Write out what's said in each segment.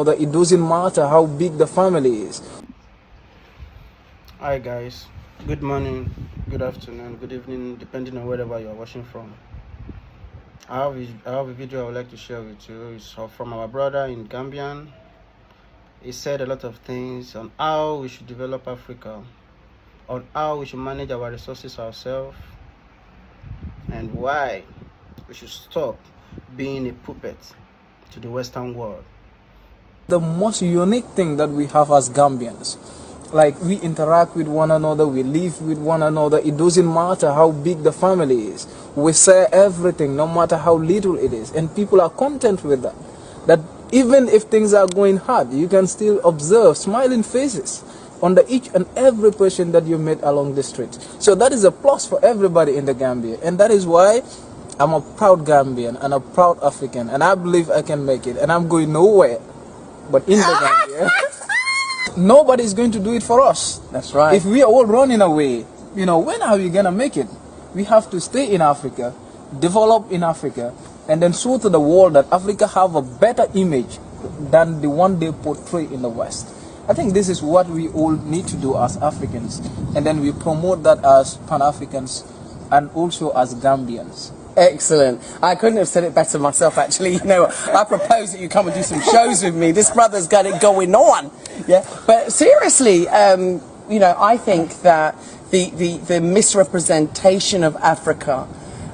That it doesn't matter how big the family is. Hi guys, good morning, good afternoon, good evening, depending on wherever you are watching from. I have a video I would like to share with you. It's from our brother in Gambian. He said a lot of things on how we should develop Africa, on how we should manage our resources ourselves, and why we should stop being a puppet to the Western world. The most unique thing that we have as Gambians, like we interact with one another, we live with one another. It doesn't matter how big the family is. We share everything, no matter how little it is, and people are content with that. That even if things are going hard, you can still observe smiling faces under each and every person that you meet along the street. So that is a plus for everybody in the Gambia, and that is why I'm a proud Gambian and a proud African, and I believe I can make it, and I'm going nowhere but in the Gambia. Nobody is going to do it for us. That's right. If we are all running away, when are we gonna make it? We have to stay in Africa, develop in Africa, and then show to the world that Africa have a better image than the one they portray in the West. I think this is what we all need to do as Africans, and then we promote that as Pan-Africans and also as Gambians. Excellent. I couldn't have said it better myself, actually. I propose that you come and do some shows with me. This brother's got it going on. Yeah. But seriously, I think that the misrepresentation of Africa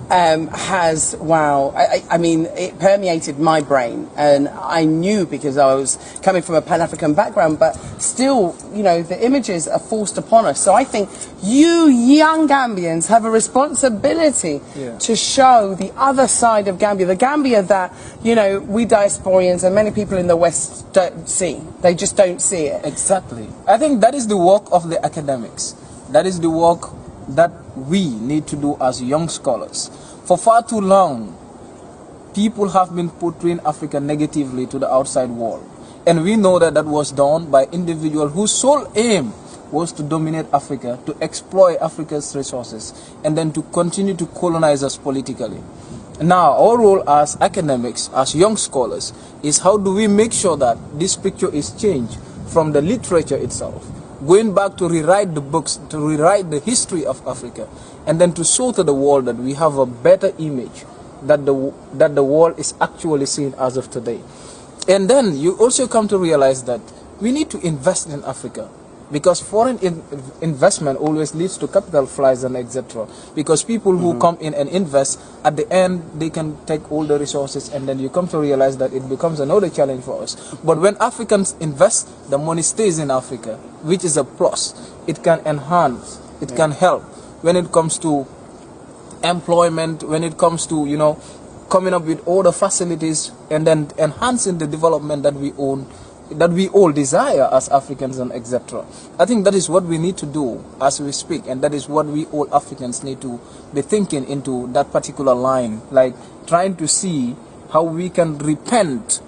has, I mean, it permeated my brain, and I knew, because I was coming from a Pan-African background, but still, the images are forced upon us. So I think you young Gambians have a responsibility to show the other side of Gambia, the Gambia that, we diasporians and many people in the West don't see. They just don't see it. Exactly. I think that is the work of the academics. That is the work that we need to do as young scholars. For far too long, people have been portraying Africa negatively to the outside world. And we know that that was done by individuals whose sole aim was to dominate Africa, to exploit Africa's resources, and then to continue to colonize us politically. Now, our role as academics, as young scholars, is how do we make sure that this picture is changed from the literature itself, going back to rewrite the books, to rewrite the history of Africa, and then to show to the world that we have a better image that the world is actually seeing as of today. And then you also come to realize that we need to invest in Africa, because foreign investment always leads to capital flights and etc. Because people who come in and invest, at the end they can take all the resources, and then you come to realize that it becomes another challenge for us. But when Africans invest, the money stays in Africa, which is a plus. It can enhance, it can help when it comes to employment, when it comes to coming up with all the facilities and then enhancing the development that we own, that we all desire as Africans and etc. I think that is what we need to do as we speak, and that is what we all Africans need to be thinking into that particular line, like trying to see how we can repent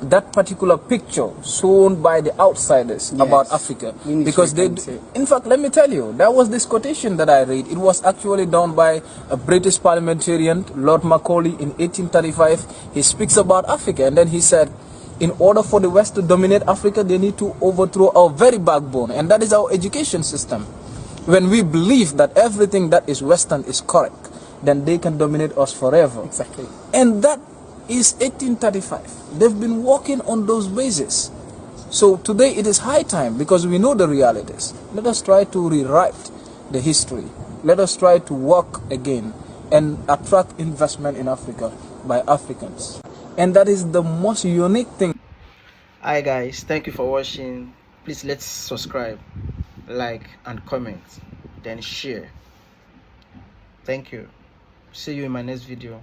that particular picture shown by the outsiders about Africa. Because they, in fact, let me tell you, there was this quotation that I read. It was actually done by a British parliamentarian, Lord Macaulay, in 1835. He speaks about Africa, and then he said, in order for the West to dominate Africa, they need to overthrow our very backbone, and that is our education system. When we believe that everything that is Western is correct, then they can dominate us forever. Exactly. And that is 1835. They've been working on those bases. So today it is high time, because we know the realities. Let us try to rewrite the history. Let us try to work again and attract investment in Africa by Africans. And that is the most unique thing. Hi guys, thank you for watching. Please let's subscribe, like and comment, then share. Thank you. See you in my next video.